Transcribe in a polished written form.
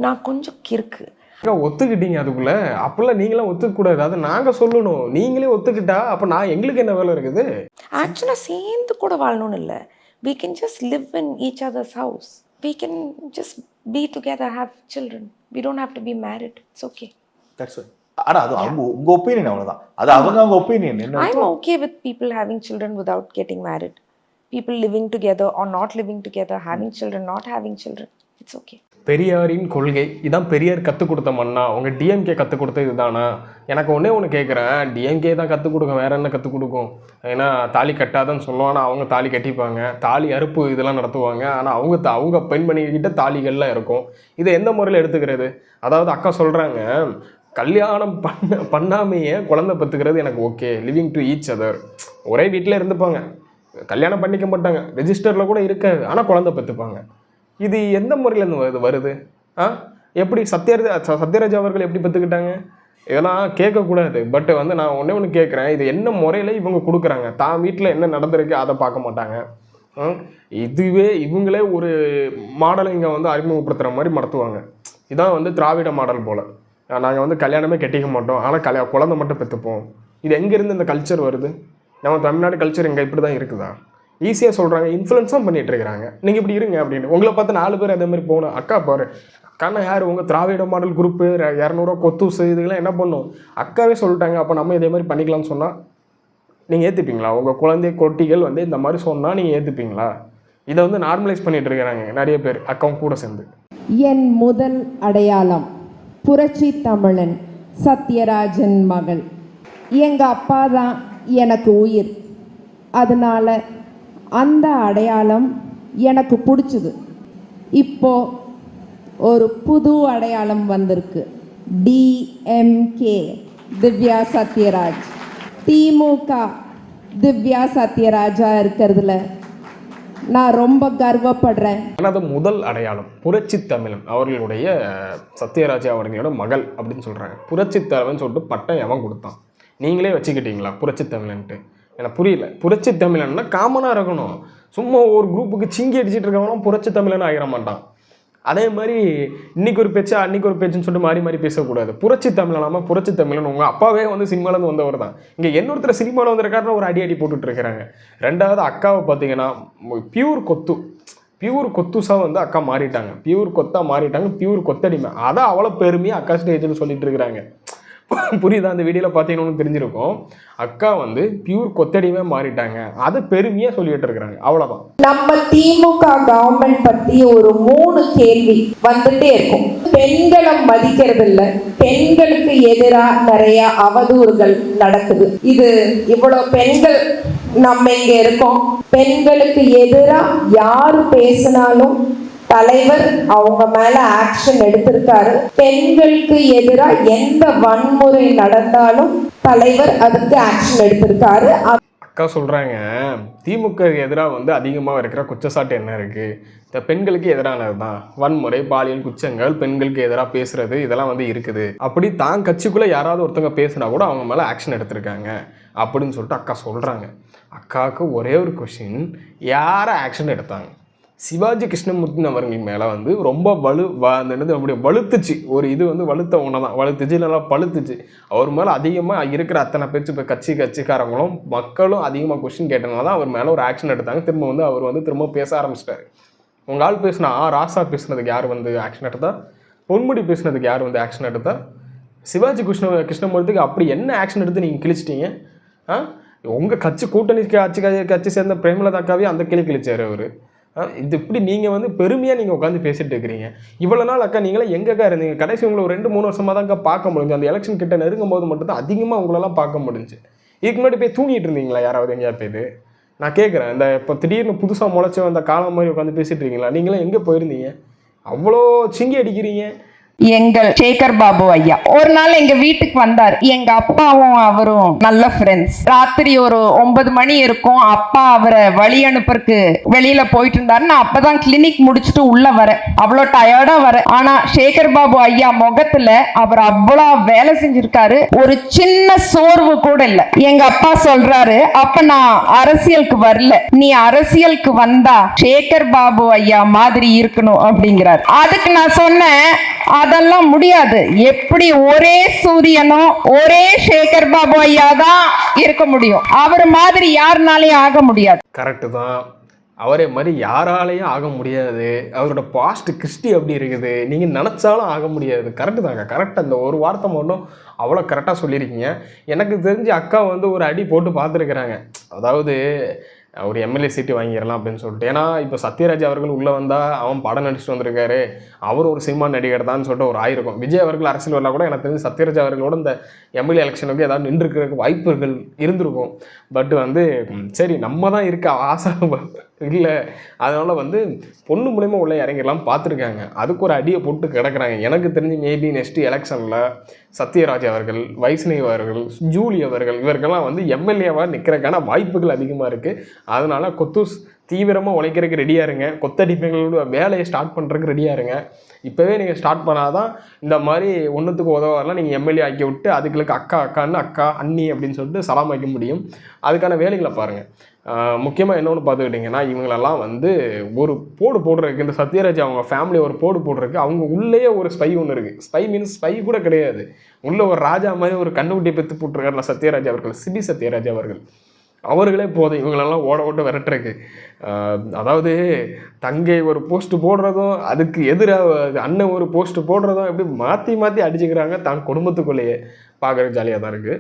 நான் கொஞ்சம் கிறுக்கு. ஒத்துக்கிட்டீங்க அதுக்குள்ள, அப்பெல்லாம் நீங்களாம் ஒத்துக்கக்கூடாது. அதை நாங்கள் சொல்லணும். நீங்களே ஒத்துக்கிட்டா அப்போ நான் எங்களுக்கு என்ன வேலை இருக்குது? ஆக்சுவலாக சேர்ந்து கூட வாழணும்னு இல்லை. We can just live in each other's house. We can just be together, have children. We don't have to be married. It's okay. That's it. ஆனா அது அவங்க உங்க ஒப்பீனியன் அவ்வளவுதான். அது அவங்க opinion. I'm okay with people having children without getting married. People living together or not living together, having children, not having children. It's okay. பெரியாரின் கொள்கை இதான். பெரியார் கற்றுக் கொடுத்த மண்ணா? அவங்க டிஎம்கே கற்றுக் கொடுத்த இதுதானா? எனக்கு ஒன்று கேட்குறேன். டிஎம்கே தான் கற்றுக் கொடுக்கும், வேற என்ன கற்றுக் கொடுக்கும்? ஏன்னா தாலி கட்டாதன்னு சொல்லுவோம், ஆனால் அவங்க தாலி கட்டிப்பாங்க. தாலி அறுப்பு இதெல்லாம் நடத்துவாங்க, ஆனால் அவங்க பெண்மணிகிட்ட தாலிகள்லாம் இருக்கும். இதை எந்த முறையில் எடுத்துக்கிறது? அதாவது அக்கா சொல்கிறாங்க, கல்யாணம் பண்ணாமையே குழந்தை பெற்றுக்கிறது எனக்கு okay, living to each other. ஒரே வீட்டில் இருந்துப்பாங்க, கல்யாணம் பண்ணிக்க மாட்டாங்க, ரெஜிஸ்டரில் கூட இருக்காது, ஆனால் குழந்தை பெற்றுப்பாங்க. இது எந்த முறையில் வருது? எப்படி சத்யராஜ் அவர்கள் எப்படி பெற்றுக்கிட்டாங்க? இதெல்லாம் கேட்கக்கூடாது. பட் வந்து நான் ஒன்று கேட்குறேன், இது என்ன முறையில் இவங்க கொடுக்குறாங்க? தான் வீட்டில் என்ன நடந்திருக்கு அதை பார்க்க மாட்டாங்க. இதுவே இவங்களே ஒரு மாடலை இங்கே வந்து அறிமுகப்படுத்துகிற மாதிரி நடத்துவாங்க. இதான் வந்து திராவிட மாடல் போல். நாங்கள் வந்து கல்யாணமே கட்டிக்க மாட்டோம், ஆனால் குழந்தை மட்டும் பெற்றுப்போம். இது எங்கேருந்து இந்த கல்ச்சர் வருது? நம்ம தமிழ்நாடு கல்ச்சர் எங்கே இப்படி தான் இருக்குதா? ஈஸியாக சொல்கிறாங்க, இன்ஃப்ளூயன்ஸும் பண்ணிகிட்டு இருக்கிறாங்க. நீங்கள் இப்படி இருங்க அப்படின்னு. உங்களை பார்த்து 4 பேர் அதே மாதிரி போகணும். அக்கா பாரு, அக்கானா யார்? உங்கள் திராவிட மாடல் குரூப்பு 200 கொத்தூசு இதுக்கெல்லாம் என்ன பண்ணும்? அக்காவே சொல்லிட்டாங்க, அப்போ நம்ம இதே மாதிரி பண்ணிக்கலாம்னு சொன்னால் நீங்கள் ஏற்றுப்பீங்களா? உங்கள் குழந்தை கொட்டிகள் வந்து இந்த மாதிரி சொன்னால் நீங்கள் ஏற்றுப்பீங்களா? இதை வந்து நார்மலைஸ் பண்ணிகிட்டு இருக்கிறாங்க நிறைய பேர், அக்காவும் கூட சேர்ந்து. என் முதல் அடையாளம் புரட்சி தமிழன் சத்யராஜன் மகள். எங்கள் அப்பா தான் எனக்கு உயிர். அதனால் அந்த அடையாளம் எனக்கு பிடிச்சிது. இப்போ ஒரு புது அடையாளம் வந்திருக்கு, டிஎம்கே திவ்யா சத்யராஜ். திமுக திவ்யா சத்யராஜா இருக்கிறதுல நான் ரொம்ப கர்வப்படுறேன். அது முதல் அடையாளம் புரட்சி தமிழன் அவர்களுடைய சத்யராஜா அவர்களோட மகள் அப்படின்னு சொல்கிறாங்க. புரட்சி தலைவன் சொல்லிட்டு பட்டம் எவன் கொடுத்தான்? நீங்களே வச்சுக்கிட்டீங்களா புரட்சி தமிழன்ட்டு? எனக்கு புரியல. புரட்சி தமிழன்னா காமனாக இருக்கணும். சும்மா ஒரு குரூப்புக்கு சிங்கி அடிச்சுட்டு இருக்கவனும் புரட்சி தமிழன் ஆகிட மாட்டான். அதே மாதிரி இன்னைக்கு ஒரு பேச்சு அன்னைக்கு ஒரு பேச்சுன்னு சொல்லிட்டு மாறி மாறி பேசக்கூடாது. புரட்சி தமிழனாமல் புரட்சி தமிழன் உங்கள் அப்பாவே வந்து சினிமாலேருந்து வந்தவர் தான். இங்கே இன்னொருத்தர் சினிமாவில் வந்திருக்காருன்னு ஒரு அடி போட்டுட்டு இருக்கிறாங்க. ரெண்டாவது அக்காவை பார்த்தீங்கன்னா பியூர் கொத்துஸாக வந்து அக்கா மாறிட்டாங்க. பியூர் கொத்தாக மாறிட்டாங்க, பியூர் கொத்தடிமை. அதை அவ்வளோ பெருமையாக அக்கா ஸ்டேஜில் சொல்லிட்டு இருக்கிறாங்க. புரியுதா? அந்த வீடியோவில் பார்த்தீங்கன்னு தெரிஞ்சிருக்கும். அக்கா வந்து பியூர் கொத்தடிமே மாறிட்டாங்க, அதை பெருமையா சொல்லிட்டு இருக்கிறாங்க. அவ்வளவுதான். நம்ம திமுக கவர்மெண்ட் பத்தி ஒரு 3 கேள்வி வந்துட்டே இருக்கும். பெண்களை மதிக்கிறது இல்ல, பெண்களுக்கு எதிராக நிறைய அவதூறுகள் நடக்குது. இது இவ்வளவு பெண்கள் நம்ம இங்க இருக்கோம், பெண்களுக்கு எதிராக யாரு பேசினாலும் தலைவர் அவங்க மேல ஆக்ஷன் எடுத்திருக்காரு. பெண்களுக்கு எதிராக எந்த வன்முறை நடந்தாலும் தலைவர் அதுக்கு ஆக்ஷன் எடுத்திருக்காரு. அக்கா சொல்றாங்க, திமுக எதிராக வந்து அதிகமாக இருக்கிற குற்றச்சாட்டு என்ன இருக்கு? இந்த பெண்களுக்கு எதிரானது தான் வன்முறை, பாலியல் குற்றங்கள், பெண்களுக்கு எதிராக பேசுறது, இதெல்லாம் வந்து இருக்குது. அப்படி தான் கட்சிக்குள்ள யாராவது ஒருத்தவங்க பேசினா கூட அவங்க மேலே ஆக்ஷன் எடுத்திருக்காங்க அப்படின்னு சொல்லிட்டு அக்கா சொல்றாங்க. அக்காவுக்கு ஒரே ஒரு கொஸ்டின், யாரை ஆக்ஷன் எடுத்தாங்க? சிவாஜி கிருஷ்ணமூர்த்தி அவர்கள் மேலே வந்து ரொம்ப அப்படி வலுத்துச்சு. ஒரு இது வந்து வலுத்த ஒன்று தான், வலுத்துச்சு, நல்லா பழுத்துச்சு. அவர் மேலே அதிகமாக இருக்கிற அத்தனை பேச்சு இப்போ கட்சிக்காரங்களும் மக்களும் அதிகமாக கொஸ்டின் கேட்டனால தான் அவர் மேலே ஒரு ஆக்ஷன் எடுத்தாங்க. திரும்ப வந்து அவர் வந்து திரும்ப பேச ஆரம்பிச்சிட்டாரு. உங்கள் ஆள் பேசினா ராசா பேசுனதுக்கு யார் வந்து ஆக்ஷன் எடுத்தா? பொன்முடி பேசுனதுக்கு யார் வந்து ஆக்ஷன் எடுத்தா? சிவாஜி கிருஷ்ணமூர்த்திக்கு அப்படி என்ன ஆக்ஷன் எடுத்து நீங்கள் கிழிச்சிட்டீங்க? உங்கள் கட்சி கூட்டணி கட்சி சேர்ந்த பிரேமலதா அக்காவே அந்த கிழிச்சார் அவர். இது இப்படி நீங்கள் வந்து பெருமையாக நீங்கள் உட்காந்து பேசிட்டு இருக்கிறீங்க. இவ்வளோ நாள் அக்கா நீங்களே எங்கக்கா இருந்தீங்க? கடைசி உங்களை ஒரு 2-3 வருஷமாக தான் அக்கா பார்க்க முடிஞ்சு. அந்த எலெக்ஷன் கிட்ட நெருங்கும் போது மட்டும் தான் அதிகமாக உங்களெல்லாம் பார்க்க முடிஞ்சு. இதுக்கு முன்னாடி போய் தூங்கிட்டு இருந்தீங்களா யாராவது எங்கேயா போய்து? நான் கேட்குறேன், இந்த இப்போ திடீர்னு புதுசாக முளைச்ச அந்த காலம் மாதிரி உட்காந்து பேசிட்டு இருக்கீங்களா? நீங்களாம் எங்கே போயிருந்தீங்க? அவ்வளோ சிங்கி அடிக்கிறீங்க. எங்கள் சேகர் பாபு ஐயா ஒரு நாள் எங்க வீட்டுக்கு வந்தார். எங்க அப்பாவும் அவரும் நல்ல ஃப்ரெண்ட்ஸ். ராத்திரி ஒரு 9 மணி இருக்கும். அப்பா அவரை வழி அனுப்புறதுக்கு வெளியில போயிட்டு இருந்தாரு. நான் அப்பதான் கிளினிக் முடிச்சுட்டு உள்ள வரேன். அவ்வளோ டயர்டா வரேன். ஆனா சேகர் பாபு ஐயா முகத்துல அவர் அவ்வளவு வேலை செஞ்சிருக்காரு, ஒரு சின்ன சோர்வு கூட இல்ல. எங்க அப்பா சொல்றாரு, அப்ப நான் அரசியலுக்கு வரல, நீ அரசியலுக்கு வந்தா சேகர் பாபு ஐயா மாதிரி இருக்கணும் அப்படிங்கிறார். அதுக்கு நான் சொன்னேன், அதெல்லாம் முடியாது. எப்படி ஒரே சூரியனும் ஒரே சேகர் பாபு ஐயா தான் இருக்க முடியும், அவர் மாதிரி யாருனாலையும் ஆக முடியாது. கரெக்டு தான். அவரே மாதிரி யாராலையும் ஆக முடியாது. அவரோட பாஸ்ட் கிறிஸ்டி அப்படி இருக்குது. நீங்கள் நினச்சாலும் ஆக முடியாது. கரெக்டு தாங்க. கரெக்டாக அந்த ஒரு வார்த்தை மட்டும் அவ்வளோ கரெக்டாக சொல்லியிருக்கீங்க. எனக்கு தெரிஞ்சு அக்கா வந்து ஒரு அடி போட்டு பார்த்துருக்குறாங்க. அதாவது ஒரு எம்எல்ஏ சீட்டு வாங்கிடலாம் அப்படின்னு சொல்லிட்டு. ஏன்னா இப்போ சத்யராஜ் அவர்கள் உள்ளே வந்தால் அவன் படம் நடிச்சுட்டு வந்திருக்காரு, அவர் ஒரு சினிமா நடிகர் தான் சொல்லிட்டு ஒரு ஆயிருக்கும். விஜய் அவர்கள் அரசியல் வரலாம் கூட எனக்கு தெரிஞ்சு சத்யராஜ் அவர்களோட இந்த எம்எல்ஏ எலெக்ஷனுக்கு ஏதாவது நின்றுக்கிறதுக்கு வாய்ப்புகள் இருந்திருக்கும். பட் வந்து சரி நம்ம தான் இருக்க ஆசை இல்லை, அதனால் வந்து பொண்ணு மூலயமா உள்ளே இறங்கிடலாம் பார்த்துருக்காங்க. அதுக்கு ஒரு அடியை போட்டு கிடக்குறாங்க. எனக்கு தெரிஞ்சு மேபி நெக்ஸ்ட்டு எலெக்ஷனில் சத்யராஜ் அவர்கள், வைஷ்ணவி அவர்கள், ஜூலி அவர்கள் இவர்கள்லாம் வந்து எம்எல்ஏவாக நிற்கிறதுக்கான வாய்ப்புகள் அதிகமாக இருக்குது. அதனால் கொத்தூஸ் தீவிரமாக உழைக்கிறதுக்கு ரெடியாக இருங்க. கொத்தடிப்புகளோட வேலையை ஸ்டார்ட் பண்ணுறதுக்கு ரெடியாக இருங்க. இப்போவே நீங்கள் ஸ்டார்ட் பண்ணாதான் இந்த மாதிரி ஒன்றுத்துக்கு உதவாரெலாம் நீங்கள் எம்எல்ஏ ஆக்கி விட்டு அதுகளுக்கு அக்கா அக்கான்னு அக்கா அண்ணி அப்படின்னு சொல்லிட்டு சலாம் வைக்க முடியும். அதுக்கான வேலைகளை பாருங்கள். முக்கியமாக இன்னொன்று பார்த்துக்கிட்டிங்கன்னா, இவங்களெல்லாம் வந்து ஒரு போடு போடுறதுக்கு, இந்த சத்யராஜ் அவங்க ஃபேமிலி ஒரு போடு போடுறதுக்கு அவங்க உள்ளேயே ஒரு ஸ்பை ஒன்று இருக்குது. ஸ்பை மீன்ஸ் ஸ்பை கூட கிடையாது, உள்ளே ஒரு ராஜா மாதிரி ஒரு கண்ணுக்குட்டியை பெற்று போட்டிருக்காருல சத்யராஜ் அவர்கள், சிபி சத்யராஜ் அவர்கள். அவர்களே போதும் இவங்களெல்லாம் ஓட விரட்டுறக்கு. அதாவது தங்கை ஒரு போஸ்ட்டு போடுறதும் அதுக்கு எதிராக அண்ணன் ஒரு போஸ்ட்டு போடுறதும் எப்படி மாற்றி மாற்றி அடிச்சுக்கிறாங்க தான் குடும்பத்துக்குள்ளேயே. பார்க்குறதுக்கு ஜாலியாக தான் இருக்குது.